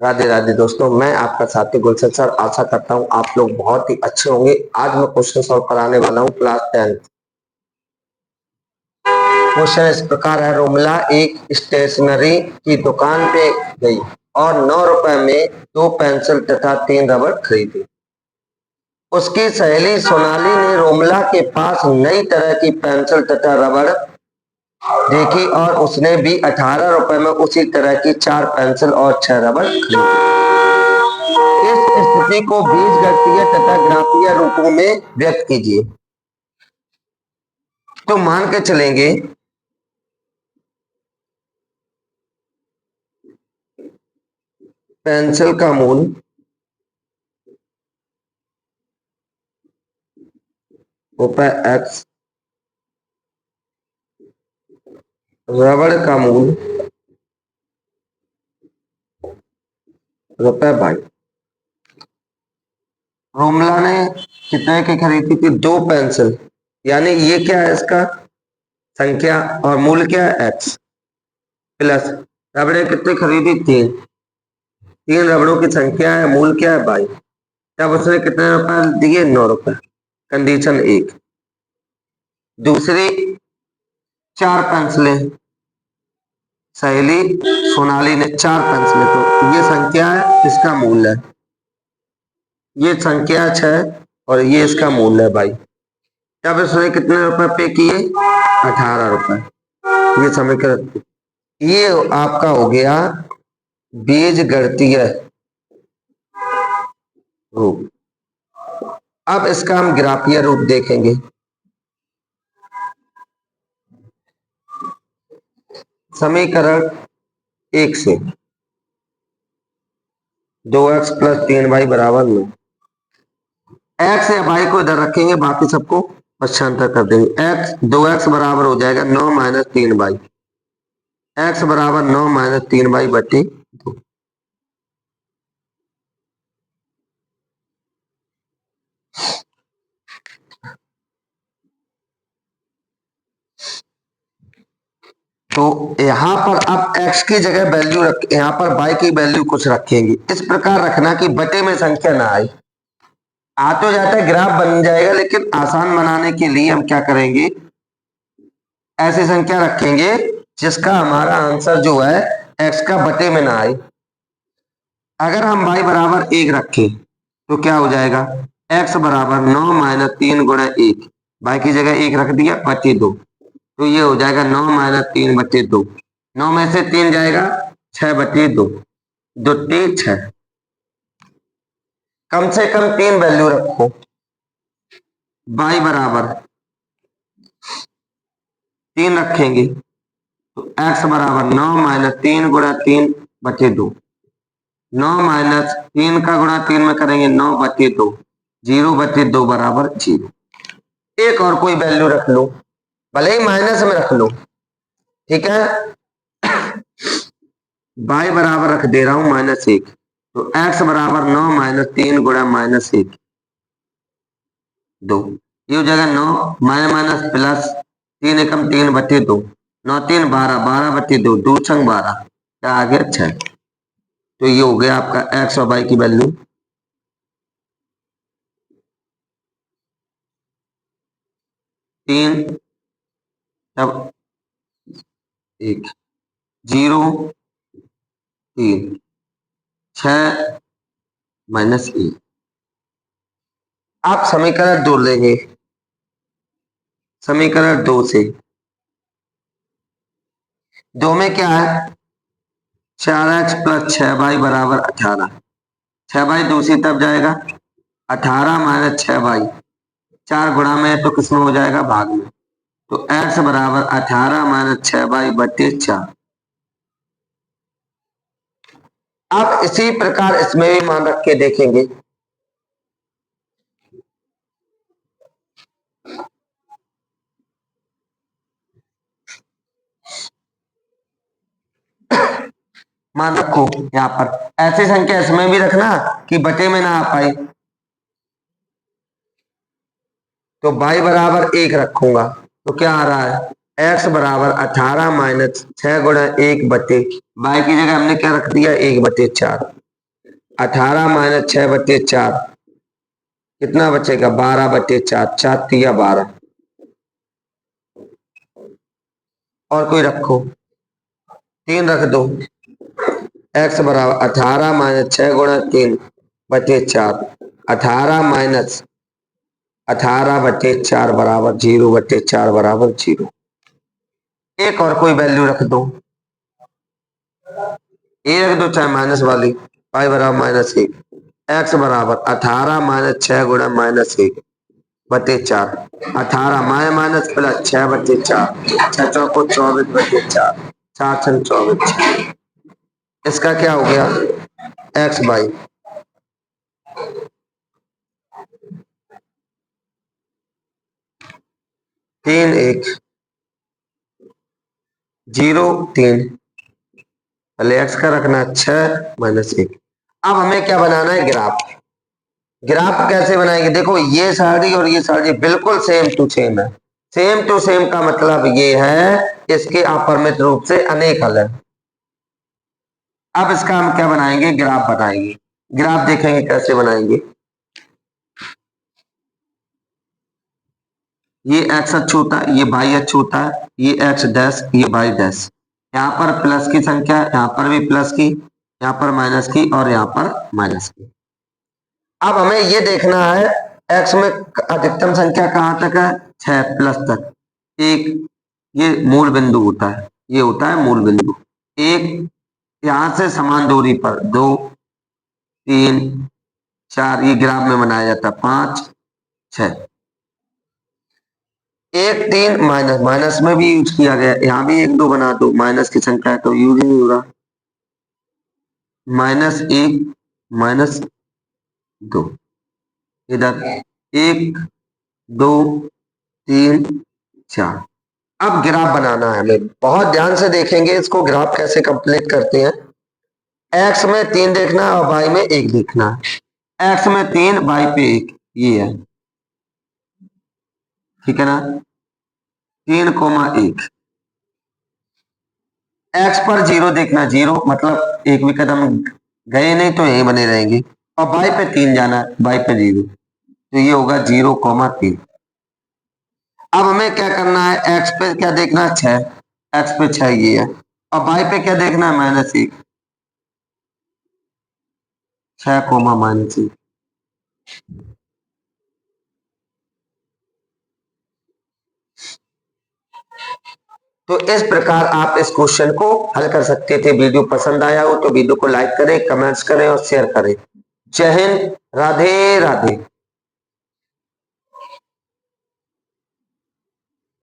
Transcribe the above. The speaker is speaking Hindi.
राधे राधे दोस्तों, मैं आपका साथी गुलशन सर। आशा करता हूँ आप लोग बहुत ही अच्छे होंगे। आज मैं क्वेश्चन सॉल्व कराने वाला हूँ क्लास 10। क्वेश्चन इस प्रकार है, रोमला एक स्टेशनरी की दुकान पे गई और 9 रुपए में 2 पेंसिल तथा 3 रबड़ खरीदी। उसकी सहेली सोनाली ने रोमला के पास नई तरह की पेंसिल तथा रबड़ देखी और उसने भी 18 रुपए में उसी तरह की 4 पेंसिल और 6 रबड़ खरीदी। इस स्थिति को बीजगणितीय तथा ग्राफीय रूपों में व्यक्त कीजिए। तो मान के चलेंगे पेंसिल का मूल रुपए x, रबड़ का मूल रुपए y। रोमला ने कितने की खरीदी थी? 2 पेंसिल, यानी ये क्या है इसका संख्या, और मूल क्या है x, प्लस रबड़े कितनी खरीदी? 3 रबड़ों की संख्या है, मूल क्या है y। तब उसने कितने रुपए दिए? 9 रुपए। कंडीशन 1। दूसरी 4 पेंसिलें, सहेली सोनाली ने 4 पेंसिलें, तो ये संख्या है, इसका मूल्य है, ये संख्या 6 और ये इसका मूल्य है भाई। तब इसने कितने रुपए पे किए? 18 रुपए। ये समीकरण, ये आपका हो गया बीजगणितीय रूप। अब इसका हम ग्राफीय रूप देखेंगे। समीकरण 1 से 2x प्लस 3y बराबर 9। x या y को इधर रखेंगे, बाकी सबको पक्षांतर कर देंगे। x 2x बराबर हो जाएगा 9 माइनस 3y। x बराबर 9 माइनस 3y बटे 2। तो यहाँ पर अब x की जगह वैल्यू रख, यहाँ पर y की वैल्यू कुछ रखेंगे। इस प्रकार रखना कि बटे में संख्या ना आए। आ तो जाता है, ग्राफ बन जाएगा, लेकिन आसान बनाने के लिए हम क्या करेंगे, ऐसी संख्या रखेंगे जिसका हमारा आंसर जो है x का बटे में ना आए। अगर हम y बराबर 1 रखें तो क्या हो जाएगा? x बराबर 9 माइनस 3 गुणा 1, y की जगह 1 रख दिया, बटे 2। तो ये हो जाएगा 9 माइनस 3 बटे 2। 9 में से 3 जाएगा, 6 बटे 2, 2 3 6। कम से कम 3 वैल्यू रखो। y बराबर 3 रखेंगे तो x बराबर 9 माइनस 3 गुणा 3 बटे 2। 9 माइनस 3 का गुणा 3 में करेंगे, 9 बटे 2, 0 बटे 2 बराबर 0। एक और कोई वैल्यू रख लो, भले ही माइनस में रख लो, ठीक है। y बराबर रख दे रहा हूं -1, तो x बराबर 9 माइनस 3 गुणा -1 2। ये हो जाएगा 9 माइनस प्लस 3 एकम 3 बटे 2, 9 3 12, 12 बटे 2, 2 छंग 12, क्या आ गया 6। तो ये हो गया आपका x और y की वैल्यू। तीन तब 1 0 3 6 -1। आप समीकरण 2 लेंगे। समीकरण 2 से 2 में क्या है? 4x प्लस 6y बराबर 18। 6y दूसरी तरफ जाएगा, 18 माइनस 6y, 4 गुणा में तो किसमें हो जाएगा? भाग में। तो x बराबर 18 माइनस 6y बटे 4। आप इसी प्रकार इसमें भी मान रख के देखेंगे। मान रखो यहाँ पर ऐसी संख्या इसमें भी रखना कि बटे में ना आ पाए। तो y बराबर 1 रखूंगा तो क्या आ रहा है? x बराबर 18 माइनस 6 गुणा 1 बटे, y की जगह हमने क्या रख दिया? 1 बटे 4। 18 माइनस 6/4 कितना बचेगा? 12/4, 4×3 = 12। और कोई रखो, 3 रख दो। x बराबर 18 माइनस 6×3/4, 18 माइनस 18/4 बराबर 0/4 बराबर 0। एक और कोई वैल्यू रख दो, ये रख दो चाहे माइनस वाली, y बराबर -1। x बराबर 18 माइनस 6×-1/4, 18 माइनस प्लस 6/4, 6 चौको 24/4, 4 छंग 24। इसका क्या हो गया? x बाई 3 1 0 3, पहले x का रखना 6 माइनस 1। अब हमें क्या बनाना है? ग्राफ। ग्राफ कैसे बनाएंगे? देखो ये सारी और ये सारी बिल्कुल सेम टू सेम है। सेम टू सेम का मतलब ये है इसके अपरिमित रूप से अनेक हल है। अब इसका हम क्या बनाएंगे? ग्राफ बनाएंगे। ग्राफ देखेंगे कैसे बनाएंगे। ये x अक्ष होता है, ये y अक्ष होता है, ये x डैश, ये y डैश। यहाँ पर प्लस की संख्या, यहाँ पर भी प्लस की, यहाँ पर माइनस की और यहाँ पर माइनस की। अब हमें ये देखना है x में अधिकतम संख्या कहाँ तक है? 6 प्लस तक। एक ये मूल बिंदु होता है, ये होता है मूल बिंदु। एक यहां से समान दूरी पर 2 3 4, ये ग्राफ में बनाया जाता है 5 6। 1 3 माइनस, माइनस में भी यूज किया गया, यहाँ भी 1 2 बना दो, माइनस की संख्या है तो यूज नहीं होगा। -1 -2, इधर 1 2 3 4। अब ग्राफ बनाना है हमें, बहुत ध्यान से देखेंगे इसको, ग्राफ कैसे कंप्लीट करते हैं। x में 3 देखना है और y में 1 देखना है। x में 3 y पे 1, ये है, ठीक है ना? 3,1। x पर 0 देखना, 0 मतलब एक भी कदम गए नहीं तो यही बने रहेंगे। और y पे 3 जाना है, y पे 0, तो ये होगा 0,3। अब हमें क्या करना है? x पे क्या देखना है? 6, x पे 6 ये है, और y पे क्या देखना है? -1, 6,-1। तो इस प्रकार आप इस क्वेश्चन को हल कर सकते थे। वीडियो पसंद आया हो तो वीडियो को लाइक करें, कमेंट्स करें और शेयर करें। जय हिंद, राधे राधे।